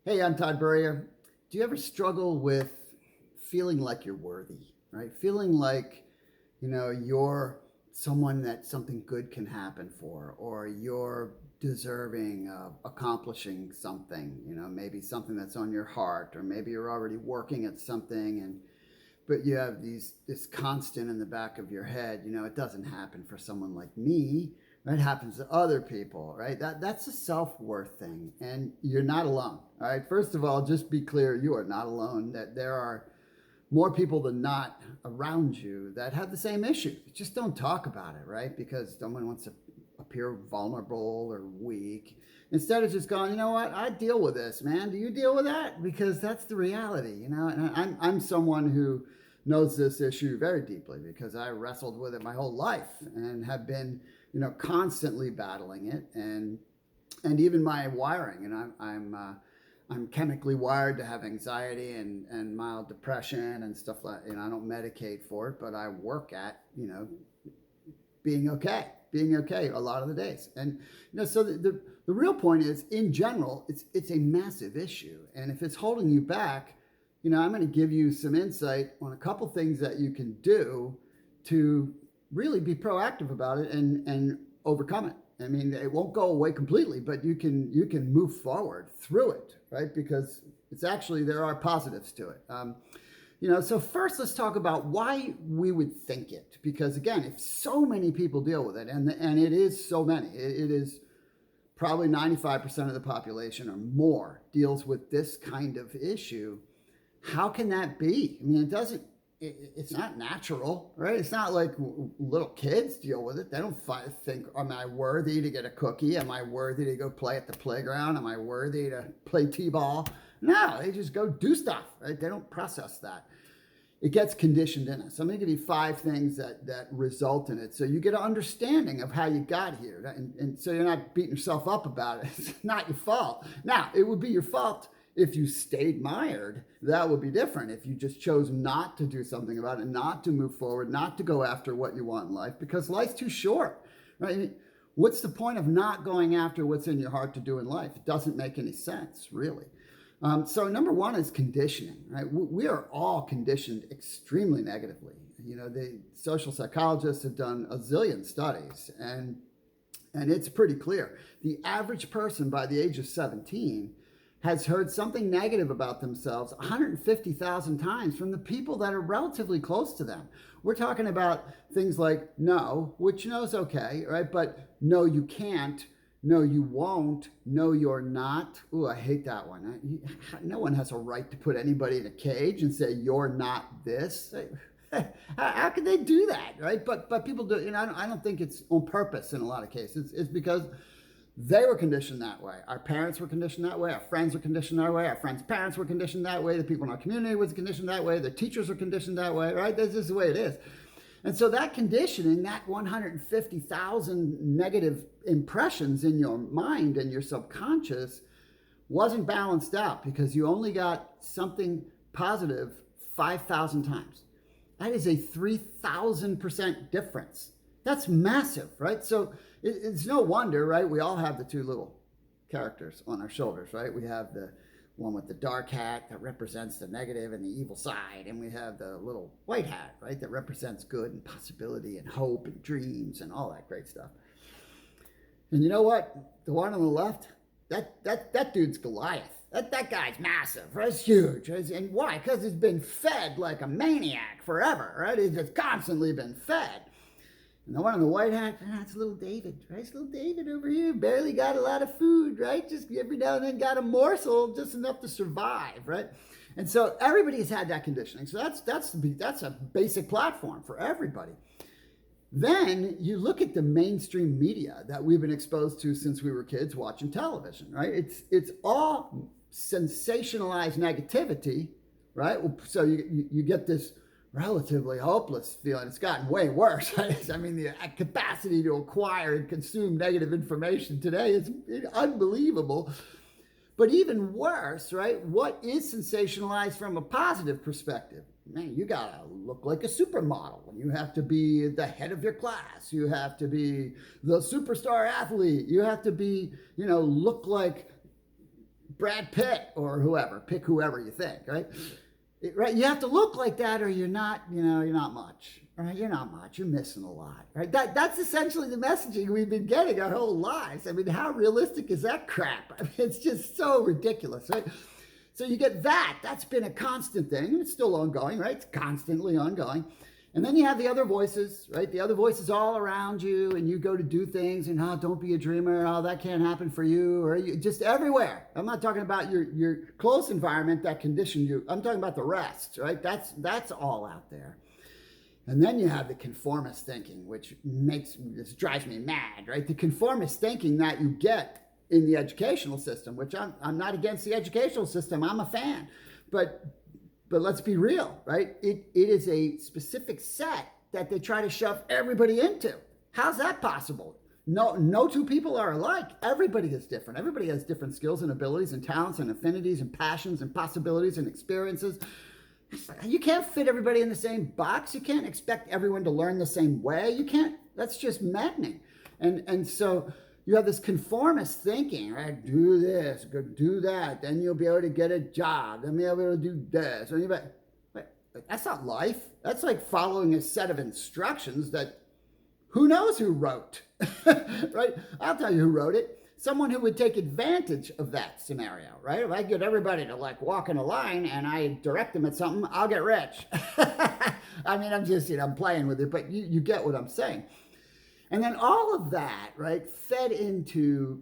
Hey, I'm Todd Burrier. Do you ever struggle with feeling like you're worthy, right? Feeling like, you're someone that something good can happen for, or you're deserving of accomplishing something, maybe something that's on your heart, or maybe you're already working at something but you have this constant in the back of your head, it doesn't happen for someone like me. It happens to other people, right? That's a self-worth thing, and you're not alone. All right. First of all, just be clear, you are not alone. That there are more people than not around you that have the same issue. Just don't talk about it, right? Because someone wants to appear vulnerable or weak. Instead of just going, you know what, I deal with this, man. Do you deal with that? Because that's the reality, And I'm someone who knows this issue very deeply because I wrestled with it my whole life and have been, constantly battling it, and even my wiring. And I'm chemically wired to have anxiety and mild depression and stuff like. I don't medicate for it, but I work at being okay a lot of the days. And so the real point is, in general, it's a massive issue, and if it's holding you back, I'm going to give you some insight on a couple things that you can do to really be proactive about it and overcome it. I mean, it won't go away completely, but you can move forward through it, right? Because it's actually, there are positives to it. So first let's talk about why we would think it. Because again, if so many people deal with it, and it is so many, it is probably 95% of the population or more deals with this kind of issue. How can that be? I mean, it's not natural, right? It's not like little kids deal with it. They don't think, am I worthy to get a cookie? Am I worthy to go play at the playground? Am I worthy to play t-ball? No, they just go do stuff, right? They don't process that. It gets conditioned in us. So I'm going to give you 5 things that result in it, so you get an understanding of how you got here, and so you're not beating yourself up about it. It's not your fault. Now, it would be your fault if you stayed mired. That would be different. If you just chose not to do something about it, not to move forward, not to go after what you want in life, because life's too short, right? I mean, what's the point of not going after what's in your heart to do in life? It doesn't make any sense, really. So number 1 is conditioning, right? We are all conditioned extremely negatively. The social psychologists have done a zillion studies, and it's pretty clear. The average person by the age of 17 has heard something negative about themselves 150,000 times from the people that are relatively close to them. We're talking about things like no, which no is okay, right? But no, you can't. No, you won't. No, you're not. Ooh, I hate that one. No one has a right to put anybody in a cage and say, you're not this. How can they do that, right? But people do. I don't think it's on purpose in a lot of cases. It's because they were conditioned that way. Our parents were conditioned that way. Our friends were conditioned that way. Our friends' parents were conditioned that way. The people in our community was conditioned that way. The teachers were conditioned that way, right? This is the way it is. And so that conditioning, that 150,000 negative impressions in your mind and your subconscious wasn't balanced out because you only got something positive 5,000 times. That is a 3,000% difference. That's massive, right? So it's no wonder, right? We all have the 2 little characters on our shoulders, right? We have the one with the dark hat that represents the negative and the evil side, and we have the little white hat, right, that represents good and possibility and hope and dreams and all that great stuff. And you know what? The one on the left, that dude's Goliath. That guy's massive, right? It's huge. And why? Because he's been fed like a maniac forever, right? He's just constantly been fed. And the one on the white hat, it's little David, right? It's little David over here, barely got a lot of food, right? Just every now and then got a morsel, just enough to survive, right? And so everybody's had that conditioning. So that's a basic platform for everybody. Then you look at the mainstream media that we've been exposed to since we were kids watching television, right? It's all sensationalized negativity, right? So you get this relatively hopeless feeling. It's gotten way worse. I mean, the capacity to acquire and consume negative information today is unbelievable. But even worse, right? What is sensationalized from a positive perspective? Man, you gotta look like a supermodel. You have to be the head of your class. You have to be the superstar athlete. You have to be, look like Brad Pitt or whoever. Pick whoever you think, right? Right? You have to look like that, or you're not. You're not much. Right? You're not much. You're missing a lot. Right? That's essentially the messaging we've been getting our whole lives. I mean, how realistic is that crap? I mean, it's just so ridiculous, right? So you get that. That's been a constant thing. It's still ongoing, right? It's constantly ongoing. And then you have the other voices, right? The other voices all around you, and you go to do things, and don't be a dreamer. Oh, that can't happen for you, or you just everywhere. I'm not talking about your close environment that conditioned you. I'm talking about the rest, right? That's all out there. And then you have the conformist thinking, which drives me mad, right? The conformist thinking that you get in the educational system, which I'm not against the educational system. I'm a fan, but let's be real, right? It is a specific set that they try to shove everybody into. How's that possible? No two people are alike. Everybody is different. Everybody has different skills and abilities and talents and affinities and passions and possibilities and experiences. You can't fit everybody in the same box. You can't expect everyone to learn the same way. You can't. That's just maddening. And so you have this conformist thinking, right? Do this, go do that, then you'll be able to get a job, then you'll be able to do this. That's not life. That's like following a set of instructions that who knows who wrote, right? I'll tell you who wrote it. Someone who would take advantage of that scenario, right? If I get everybody to like walk in a line and I direct them at something, I'll get rich. I mean, I'm just, I'm playing with it, but you get what I'm saying. And then all of that, right, fed into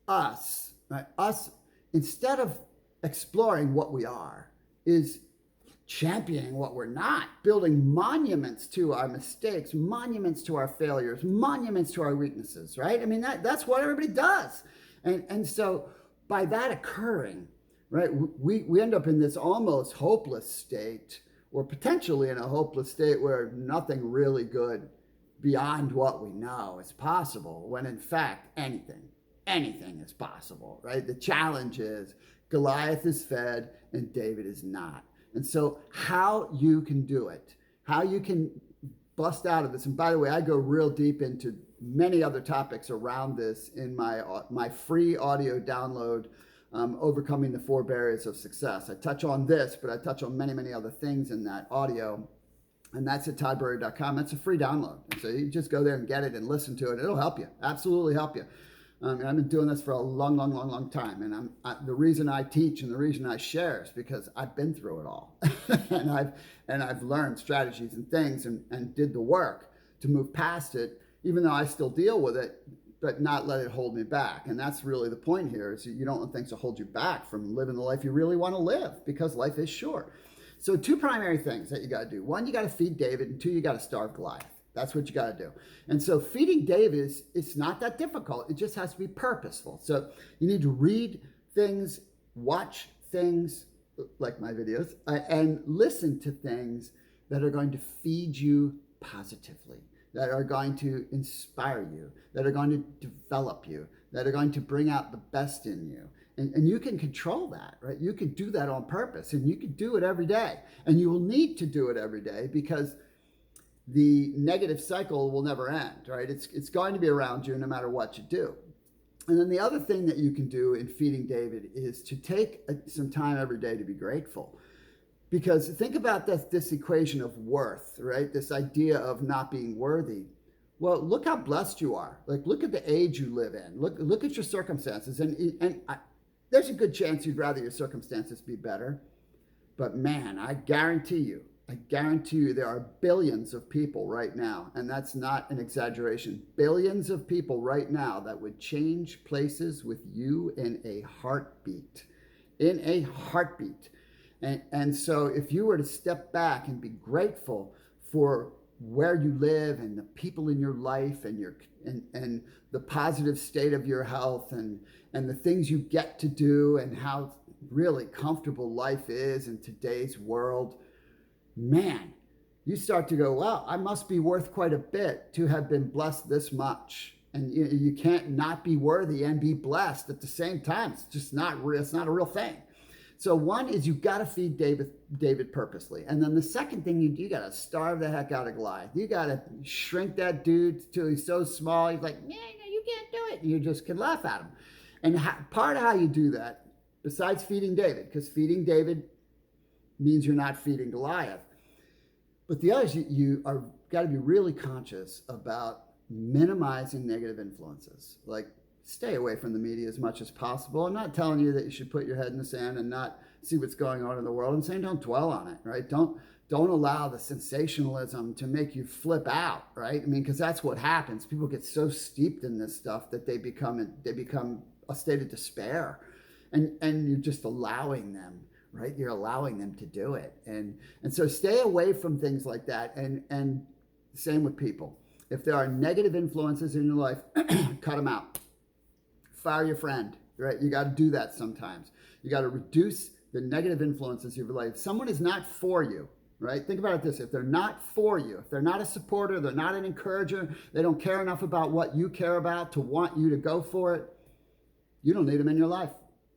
us, right? Us, instead of exploring what we are, is championing what we're not, building monuments to our mistakes, monuments to our failures, monuments to our weaknesses, right? I mean, that's what everybody does. And so by that occurring, right, we end up in this almost hopeless state, or potentially in a hopeless state where nothing really good beyond what we know is possible, when in fact anything is possible, right? The challenge is Goliath is fed and David is not. And so how you can do it, how you can bust out of this, and by the way, I go real deep into many other topics around this in my free audio download, Overcoming the 4 Barriers of Success. I touch on this, but I touch on many other things in that audio. And that's at toddberry.com. That's a free download. So you just go there and get it and listen to it. It'll help you, absolutely help you. I've been doing this for a long time. And the reason I teach and the reason I share is because I've been through it all. and I've learned strategies and things and did the work to move past it, even though I still deal with it, but not let it hold me back. And that's really the point here, is you don't want things to hold you back from living the life you really want to live, because life is short. So 2 primary things that you got to do. 1, you got to feed David, and 2, you got to starve Goliath. That's what you got to do. And so feeding David it's not that difficult. It just has to be purposeful. So you need to read things, watch things like my videos, and listen to things that are going to feed you positively, that are going to inspire you, that are going to develop you, that are going to bring out the best in you. And you can control that, right? You can do that on purpose, and you can do it every day. And you will need to do it every day, because the negative cycle will never end, right? It's going to be around you no matter what you do. And then the other thing that you can do in feeding David is to take some time every day to be grateful. Because think about this equation of worth, right? This idea of not being worthy. Well, look how blessed you are. Like, look at the age you live in. Look at your circumstances. And there's a good chance you'd rather your circumstances be better. But man, I guarantee you there are billions of people right now, and that's not an exaggeration, billions of people right now that would change places with you in a heartbeat. And so if you were to step back and be grateful for where you live and the people in your life and the positive state of your health and the things you get to do and how really comfortable life is in today's world, man, you start to go, wow, I must be worth quite a bit to have been blessed this much. And you can't not be worthy and be blessed at the same time. It's just not real. It's not a real thing. So 1 is you've got to feed David purposely. And then the second thing, you got to starve the heck out of Goliath. You got to shrink that dude till he's so small. He's like, yeah, you can't do it. And you just can laugh at him. And part of how you do that besides feeding David, because feeding David means you're not feeding Goliath. But the other is you are got to be really conscious about minimizing negative influences. Like, stay away from the media as much as possible. I'm not telling you that you should put your head in the sand and not see what's going on in the world. I'm saying don't dwell on it, right? Don't allow the sensationalism to make you flip out, right? I mean, because that's what happens. People get so steeped in this stuff that they become a state of despair, and you're just allowing them, right? You're allowing them to do it, and so stay away from things like that. And same with people. If there are negative influences in your life, cut them out. Fire your friend, right? You got to do that sometimes. You got to reduce the negative influences of your life. If someone is not for you, right? Think about it this: if they're not for you, if they're not a supporter, they're not an encourager, they don't care enough about what you care about to want you to go for it, you don't need them in your life.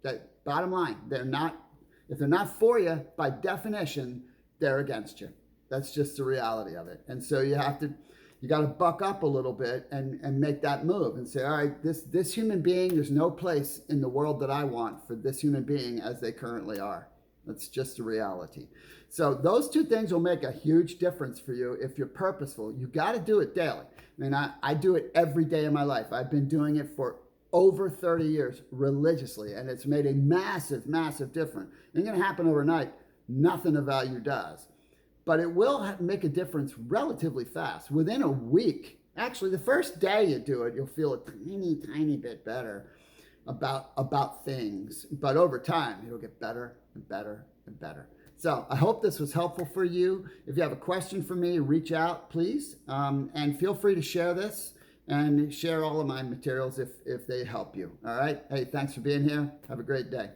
That bottom line, if they're not for you, by definition, they're against you. That's just the reality of it. And so you got to buck up a little bit and make that move and say, all right, this human being, there's no place in the world that I want for this human being as they currently are. That's just the reality. So those two things will make a huge difference for you if you're purposeful. You got to do it daily. I mean, I do it every day of my life. I've been doing it for over 30 years religiously, and it's made a massive, massive difference. It ain't going to happen overnight. Nothing of value does. But it will make a difference relatively fast. Within a week, actually, the first day you do it, you'll feel a tiny, tiny bit better about things. But over time, it'll get better and better and better. So I hope this was helpful for you. If you have a question for me, reach out, please. And feel free to share this and share all of my materials if they help you. All right? Hey, thanks for being here. Have a great day.